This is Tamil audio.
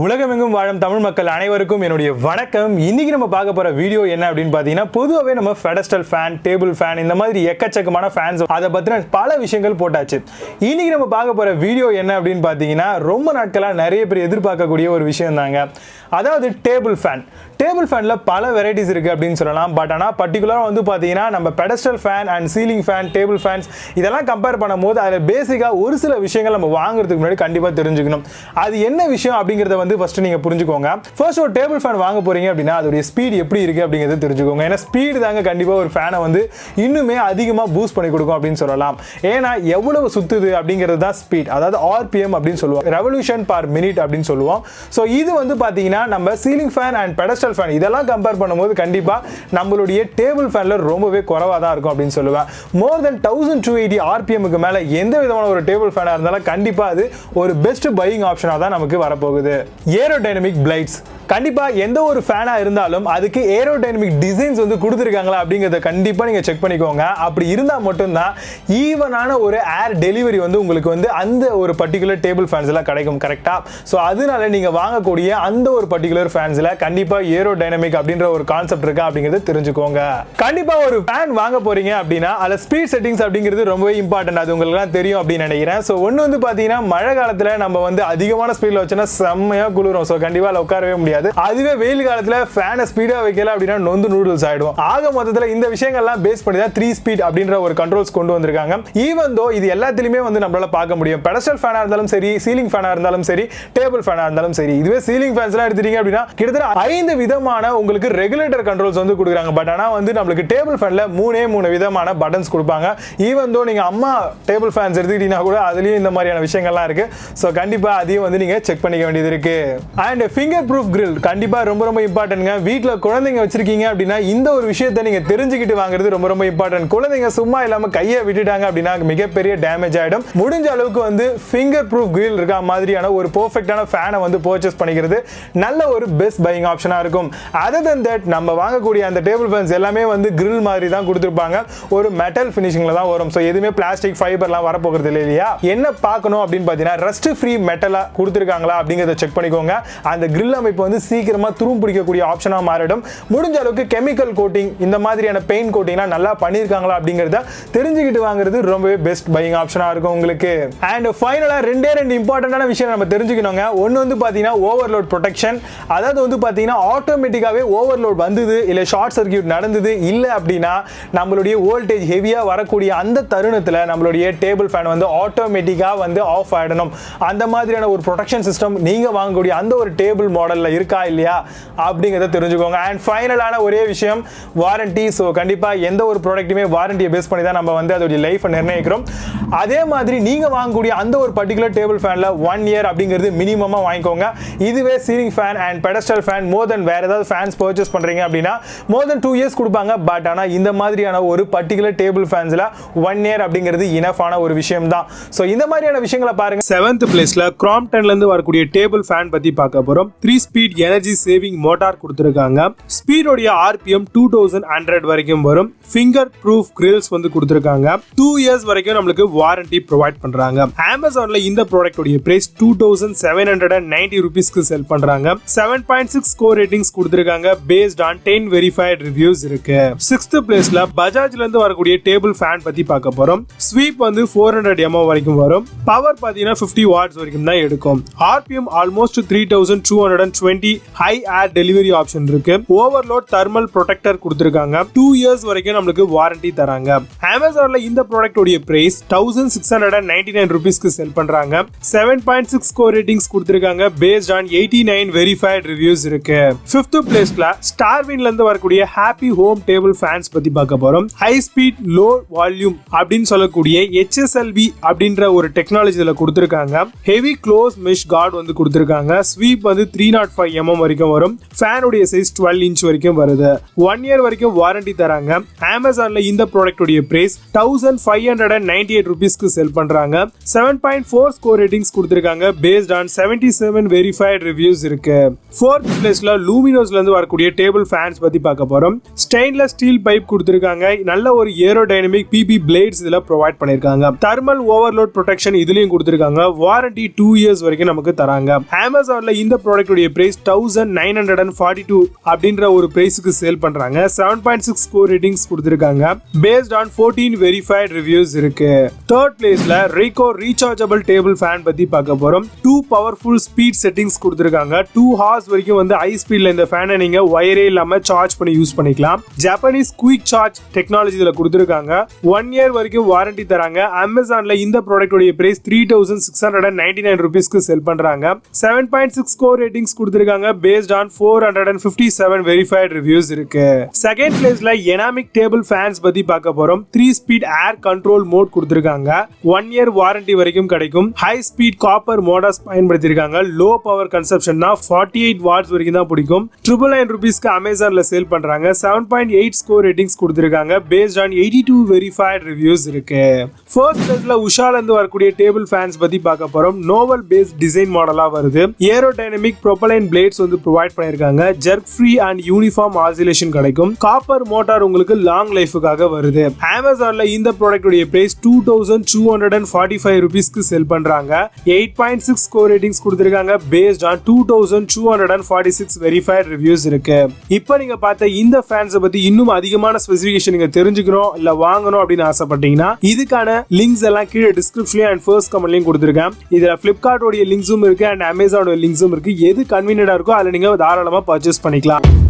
உலகமெங்கும் வாழும் தமிழ் மக்கள் அனைவருக்கும் என்னுடைய வணக்கம். இன்னைக்கு நம்ம பார்க்க போற வீடியோ என்ன அப்படின்னு பாத்தீங்கன்னா, பொதுவாகவே நம்ம பெடஸ்டல் ஃபேன், டேபிள் ஃபேன் இந்த மாதிரி எக்கச்சக்கமான ஃபேன்ஸ் அதை பத்தின பல விஷயங்கள் போட்டாச்சு. இன்னைக்கு நம்ம பார்க்க போற வீடியோ என்ன அப்படின்னு பாத்தீங்கன்னா, ரொம்ப நாட்களா நிறைய பேர் எதிர்பார்க்கக்கூடிய ஒரு விஷயம் தாங்க. அதாவது டேபிள் ஃபேன். டேபிள் ஃபேன்ல பல வெரைட்டிஸ் இருக்கு அப்படின்னு சொல்லலாம். பட் ஆனால் பர்டிகுலராக வந்து பார்த்தீங்கன்னா, நம்ம pedestal fan and ceiling fan, table fans இதெல்லாம் கம்பேர் பண்ணும்போது அதில் பேசிக்காக ஒரு சில விஷயங்கள் நம்ம வாங்குறதுக்கு முன்னாடி கண்டிப்பாக தெரிஞ்சுக்கணும். அது என்ன விஷயம் அப்படிங்கிறத வந்து ஃபர்ஸ்ட் நீங்கள் புரிஞ்சுக்கோங்க. ஃபர்ஸ்ட் ஒரு டேபிள் ஃபேன் வாங்க போறீங்க அப்படின்னா அதோடைய ஸ்பீட் எப்படி இருக்கு அப்படிங்கிறத தெரிஞ்சுக்கோங்க. ஏன்னா ஸ்பீடு தாங்க கண்டிப்பாக ஒரு ஃபேனை வந்து இன்னுமே அதிகமாக பூஸ்ட் பண்ணி கொடுக்கும் அப்படின்னு சொல்லலாம். ஏன்னா எவ்வளவு சுத்துது அப்படிங்கிறது தான் ஸ்பீட், அதாவது RPM அப்படின்னு சொல்லுவோம், ரெவல்யூஷன் பர் மினிட் அப்படின்னு சொல்லுவோம். ஸோ இது வந்து பார்த்தீங்கன்னா நம்ம ceiling fan and pedestal fan இதெல்லாம் கம்பேர் பண்ணும்போது கண்டிப்பா நம்மளுடைய டேபிள் ஃபேன்ல ரொம்பவே குறைவா தான் இருக்கும் அப்படின்னு சொல்லுவேன். மோர் தென் 1280 RPMக்கு மேல எந்த விதமான ஒரு டேபிள் ஃபேனா இருந்தாலும் கண்டிப்பா அது ஒரு பெஸ்ட் பையிங் ஆப்ஷனா தான் நமக்கு வரப்போகுது. Aerodynamic flights. கண்டிப்பா எந்த ஒரு ஃபேனா இருந்தாலும் அதுக்கு ஏரோடைனமிக் டிசைன்ஸ் வந்து கொடுத்துருக்காங்களா அப்படிங்கறத கண்டிப்பா நீங்க செக் பண்ணிக்கோங்க. அப்படி இருந்தா மட்டும்தான் ஈவனான ஒரு ஏர் டெலிவரி வந்து உங்களுக்கு வந்து அந்த ஒரு பர்டிகுலர் டேபிள் ஃபேன்ஸ்ல கிடைக்கும். கரெக்டா? ஸோ அதனால நீங்க வாங்கக்கூடிய அந்த ஒரு பர்டிகுலர் ஃபேன்ஸ்ல கண்டிப்பா ஏரோடைனமிக் அப்படின்ற ஒரு கான்செப்ட் இருக்கா அப்படிங்கறத தெரிஞ்சுக்கோங்க. கண்டிப்பா ஒரு ஃபேன் வாங்க போறீங்க அப்படின்னா அதுல ஸ்பீட் செட்டிங்ஸ் அப்படிங்கிறது ரொம்பவே இம்பார்ட்டன்ட். அது உங்களுக்கு தெரியும் அப்படின்னு நினைக்கிறேன். ஸோ ஒன்னு வந்து பாத்தீங்கன்னா, மழை காலத்துல நம்ம வந்து அதிகமான ஸ்பீட்ல வச்சோம்னா செம்மையா குளிரும். ஸோ கண்டிப்பா உட்காரவே முடியாது. அதுவே வெயில் காலத்துல ஃபேனை ஸ்பீடா வைக்கல அப்படின்னா நொந்து நூடுல்ஸ் ஆயிடும். ஆக மொத்தத்துல இந்த விஷயங்கள்லாம் பேஸ் பண்ணி தான் 3 ஸ்பீட் அப்படின்ற ஒரு கண்ட்ரோல்ஸ் கொண்டு வந்திருக்காங்க. ஈவன் தோ இது எல்லாத்துலயுமே வந்து நம்மளால பார்க்க முடியும். பெடஸ்டல் ஃபேனா இருந்தாலும் சரி, சீலிங் ஃபேனா இருந்தாலும் சரி, டேபிள் ஃபேனா இருந்தாலும் சரி. இதுவே சீலிங் ஃபேன்ஸ் எல்லாம் எடுத்துட்டீங்க அப்படின்னா கிட்டத்தட்ட 5 விதமான உங்களுக்கு ரெகுலேட்டர் கண்ட்ரோல்ஸ் வந்து கொடுக்குறாங்க. பட் ஆனா வந்து நம்மளுக்கு டேபிள் ஃபேன்ல 3 விதமான பட்டன்ஸ் கொடுப்பாங்க. ஈவன் தோ நீங்க அம்மா டேபிள் ஃபேன்ஸ் எடுத்துக்கிட்டீங்கன்னா கூட அதுலயும் இந்த மாதிரியான விஷயங்கள்லாம் இருக்கு. ஸோ கண்டிப்பா அதையும் வந்து நீங்க செக் பண்ணிக்க வேண்டியது இருக்கு. அண்ட் ஃபிங்கர் ப்ரூஃப் கிரில் கண்டிப்பா ரொம்ப ரொம்ப இம்பார்ட்டன்ட்ங்க. வீட்ல குழந்தைங்க வச்சிருக்கீங்க அப்படின்னா இந்த ஒரு விஷயத்தை நீங்க தெரிஞ்சுக்கிட்டு வாங்குறது ரொம்ப ரொம்ப இம்பார்ட்டன்ட். குழந்தைங்க சும்மா இல்லாம கையை விட்டுட்டாங்க அப்படின்னா மிகப்பெரிய டேமேஜ் ஆயிடும். முடிஞ்ச அளவுக்கு வந்து ஃபிங்கர் ப்ரூஃப் கிரில் இருக்க மாதிரியான ஒரு பெர்ஃபெக்ட்டான ஃபேனை வந்து பர்ச்சேஸ் பண்ணிக்கிறது நல்ல ஒரு பெஸ்ட் பையிங் ஆப்ஷனா இருக்கும். அதர் தென் தட் நம்ம வாங்கக்கூடிய அந்த டேபிள் ஃபேன்ஸ் எல்லாமே வந்து கிரில் மாதிரி தான் கொடுத்திருப்பாங்க. ஒரு மெட்டல் ஃபினிஷிங்ல தான் வரும். சோ எதுவுமே பிளாஸ்டிக் ஃபைபர்லாம் வர போகிறது இல்லையா? என்ன பார்க்கணும் அப்படின்னு பார்த்தீங்கன்னா, ரஸ்ட் ஃப்ரீ மெட்டலா கொடுத்திருக்காங்களா அப்படிங்கறத செக் பண்ணிக்கோங்க. அந்த கிரில் அமைப்பு வந்து சீக்கிரமா துரும் பிடிக்கக்கூடிய ஆப்ஷனா மாறிடும். முடிஞ்ச அளவுக்கு கெமிக்கல் கோட்டிங் இந்த மாதிரியான பெயிண்ட் கோட்டிங்லாம் நல்லா பண்ணிருக்காங்களா அப்படிங்கறத தெரிஞ்சுக்கிட்டு வாங்குறது ரொம்பவே பெஸ்ட் பையிங் ஆப்ஷனா இருக்கும் உங்களுக்கு. அண்ட் ஃபைனலா ரெண்டே இம்பார்ட்டன்டான விஷயம் நம்ம தெரிஞ்சுக்கணுங்க. ஒன்னு வந்து பாத்தீங்கன்னா ஓவர்லோட் ப்ரொடெக்ஷன். அதாவது வந்து பாத்தீங்கன்னா ஆட்டோமேட்டிக்காவே ஓவர்லோட் வந்தது இல்ல ஷார்ட் சர்க்யூட் நடந்தது இல்ல அப்படின்னா நம்மளுடைய வோல்டேஜ் ஹெவியா வரக்கூடிய அந்த தருணத்துல நம்மளுடைய டேபிள் ஃபேன் வந்து ஆட்டோமேட்டிக்கா வந்து ஆஃப் ஆயிடணும். அந்த மாதிரியான ஒரு ப்ரொடெக்ஷன் சிஸ்டம் நீங்க வாங்கக்கூடிய அந்த ஒரு டேபிள் மாடல்ல இருக்கா இல்லையா அப்படிங்கறத தெரிஞ்சுக்கோங்க. அண்ட் ஃபைனலான ஒரே விஷயம் வாரண்டி. ஸோ கண்டிப்பா எந்த ஒரு ப்ராடக்ட்டுமே வாரண்டியை பேஸ் பண்ணி தான் நம்ம வந்து அதோட லைஃபை நிர்ணயிக்கிறோம். அதே மாதிரி நீங்க வாங்கக்கூடிய அந்த ஒரு பர்டிகுலர் டேபிள் ஃபேன்ல 1 இயர் அப்படிங்கிறது மினிமமா வாங்கிக்கோங்க. இதுவே ceiling fan and pedestal fan more then வேற ஏதாவது ஃபேன்ஸ் பர்ச்சேஸ் பண்றீங்க அப்படின்னா மோர் தென் 2 இயர்ஸ் கொடுப்பாங்க. பட் ஆனா இந்த மாதிரியான ஒரு பர்டிகுலர் டேபிள் ஃபேன்ஸ்ல 1 இயர் அப்படிங்கிறது இனஃபான ஒரு விஷயம் தான். ஸோ இந்த மாதிரியான விஷயங்களை பாருங்க. 7th பிளேஸ்ல கிராம்ப்டன்ல இருந்து வரக்கூடிய டேபிள் ஃபேன் பத்தி பார்க்க போறோம். 3 ஸ்பீட் எனர்ஜி சேவிங் மோட்டார் கொடுத்திருக்காங்க. ஸ்பீடோட RPM 2100 வரைக்கும் வரும். ஃபிங்கர் ப்ரூஃப் கிரில்ஸ் வந்து கொடுத்திருக்காங்க. 2 இயர்ஸ் வரைக்கும் நம்மளுக்கு வாரண்டி ப்ரொவைட் பண்றாங்க. அமேசான்ல இந்த ப்ராடக்ட் உடைய பிரைஸ் 2790 ரூபீஸ்க்கு செல் பண்றாங்க. 7.6 ஸ்கோர் ரேட்டிங்ஸ் கொடுத்திருக்காங்க. பேஸ்ட் ஆன் 10 வெரிஃபைட் ரிவ்யூஸ் இருக்கு. 6th பிளேஸ்ல பஜாஜ்ல இருந்து வரக்கூடிய டேபிள் ஃபேன் பத்தி பார்க்க போறோம். ஸ்வீப் வந்து 400 mAh வரைக்கும் வரும். பவர் பாத்தீங்கன்னா 50 வாட்ஸ் வரைக்கும் தான் எடுக்கும். RPM almost 3220. ஹை ஏர் டெலிவரி ஆப்ஷன் இருக்கு. ஓவர்லோட் தெர்மல் ப்ரொடெக்டர் கொடுத்திருக்காங்க. 2 இயர்ஸ் வரைக்கும் நம்மளுக்கு வாரண்டி தராங்க. அமேசான்ல இந்த ப்ராடக்ட் உடைய பிரைஸ் 1699 ரூபீஸ்க்கு செல் பண்றாங்க. 7.6 ஸ்கோர் ரேட்டிங்ஸ் கொடுத்திருக்காங்க. பேஸ்ட் ஆன் 89 வெரிஃபைட் ரிவ்யூஸ் இருக்கு. 5th பிளேஸ்ல ஸ்டார்வின்ல இருந்து வரக்கூடிய ஹாப்பி ஹோம் டேபிள் ஃபேன்ஸ் பத்தி பார்க்க போறோம். ஹை ஸ்பீட் லோ வால்யூம் அப்படின்னு சொல்லக்கூடிய HSLV அப்படின்ற ஒரு டெக்னாலஜி இதுல கொடுத்திருக்காங்க. ஹெவி க்ளோஸ் மெஷ் கார்டு வந்து கொடுத்திருக்காங்க. ஸ்வீப் வந்து 305 mm வரைக்கும் வரும். ஃபேன் உடைய சைஸ் 12 inch வரைக்கும் வருது. 1 இயர் வரைக்கும் வாரண்டி தராங்க. அமேசான்ல இந்த ப்ராடக்ட் உடைய பிரைஸ் 1598 ரூபீஸ்க்கு செல் பண்றாங்க. 7.4 ஸ்கோர் ரேட்டிங்ஸ் கொடுத்திருக்காங்க. Based on 77 verified verified reviews இருக்கு. 4th பிளேஸ்ல லூமினோஸ்ல இருந்து வரக்கூடிய டேபிள் ஃபேன்ஸ் பத்தி பார்க்க போறோம். ஸ்டெயின்லெஸ் ஸ்டீல் பைப் கொடுத்திருக்காங்க. நல்ல ஒரு ஏரோடைனமிக் பிபி பிளேட்ஸ் இதுல ப்ரொவைட் பண்ணிருக்காங்க. தெர்மல் ஓவர்லோட் ப்ரொடெக்ஷன் இதுலயும் கொடுத்திருக்காங்க. வாரண்டி 2 இயர்ஸ் வரைக்கும் நமக்கு தராங்க. அமேசான்ல இந்த ப்ராடக்ட் உடைய பிரைஸ் 1942 அப்படின்ற ஒரு பிரைஸ்க்கு சேல் பண்றாங்க. 7.6 ஸ்கோர் ரேட்டிங்ஸ் கொடுத்திருக்காங்க. பேஸ்ட் ஆன் 14 வெரிஃபைட் ரிவ்யூஸ் இருக்கு. 3rd பிளேஸ்ல Rico ரீசார்ஜபிள் டேபிள் ஃபேன் பத்தி பார்க்க போறோம். 2 பவர்ஃபுல் ஸ்பீட் செட்டிங்ஸ் கொடுத்திருக்காங்க. 2 ஹார்ஸ் வரைக்கும் வந்து ஹை ஸ்பீட்ல இந்த ஃபேனை நீங்க வயரே இல்லாம சார்ஜ் பண்ணி யூஸ் பண்ணிக்கலாம். ஜப்பானீஸ் குயிக் சார்ஜ் டெக்னாலஜி இதுல கொடுத்திருக்காங்க. 1 இயர் வரைக்கும் வாரண்டி தராங்க. அமேசான்ல இந்த ப்ராடக்ட் உடைய பிரைஸ் 3699 ரூபீஸ்க்கு செல் பண்றாங்க. 7.6 ஸ்கோர் ரேட்டிங்ஸ் கொடுத்திருக்காங்க. பேஸ்ட் ஆன் 457 வெரிஃபைட் ரிவ்யூஸ் இருக்கு. 2nd பிளேஸ்ல Enamic டேபிள் ஃபேன்ஸ் பத்தி பார்க்க போறோம். 3 ஸ்பீட் ஏர் கண்ட்ரோல் மோட் கொடுத்திருக்காங்க. 1 இயர் வாரண்டி வரைக்கும் கிடைக்கும். ஹை ஸ்பீட் காப்பர் மோட்டார்ஸ் பயன்படுத்திருக்காங்க. லோ பவர் கன்சப்ஷன்னா 48 வாட்ஸ் வரைக்கும் தான் பிடிக்கும். 999 ரூபீஸ்க்கு அமேசான்ல சேல் பண்றாங்க. 7.8 ஸ்கோர் ரேட்டிங்ஸ் கொடுத்திருக்காங்க. பேஸ்ட் ஆன் 82 வெரிஃபைட் ரிவ்யூஸ் இருக்கு. 4th பிளேஸ்ல உஷால இருந்து வரக்கூடிய டேபிள் ஃபேன்ஸ் பத்தி பார்க்க போறோம். நோவல் பேஸ்ட் டிசைன் மாடலா வருது. ஏரோடைனமிக் ப்ரொபலைன் பிளேட்ஸ் வந்து ப்ரொவைட் பண்ணிருக்காங்க. Jerk free and uniform oscillation கிடைக்கும். காப்பர் மோட்டார் உங்களுக்கு லாங் லைஃபுக்காக வருது. அமேசான்ல இந்த ப்ராடக்ட் உடைய பிரைஸ் 2245 ரூபீஸ்க்கு செல் பண்றாங்க. 8.6 ஸ்கோர் ரேட்டிங்ஸ் கொடுத்திருக்காங்க. பேஸ்ட் ஆன் 2246 வெரிஃபைட் ரிவ்யூஸ் இருக்கு. இப்போ நீங்க பார்த்த இந்த ஃபேன்ஸ் பத்தி இன்னும் அதிகமான ஸ்பெசிஃபிகேஷன் நீங்க தெரிஞ்சுக்கணும் இல்ல வாங்கணும் அப்படின்னு ஆசைப்பட்டீங்கன்னா இதுக்கான லிங்க்ஸ் எல்லாம் கீழே டிஸ்கிரிப்ஷன்லயும் அண்ட் ஃபர்ஸ்ட் கமெண்ட்லயும் கொடுத்திருக்கேன். இதுல பிளிப்கார்ட் உடைய லிங்க்ஸும் இருக்கு அண்ட் அமேசானோட லிங்க்ஸும் இருக்கு. எது கன்வீனியன்டா இருக்கோ அதுல நீங்க தாராளமா பர்ச்சேஸ் பண்ணிக்கலாம்.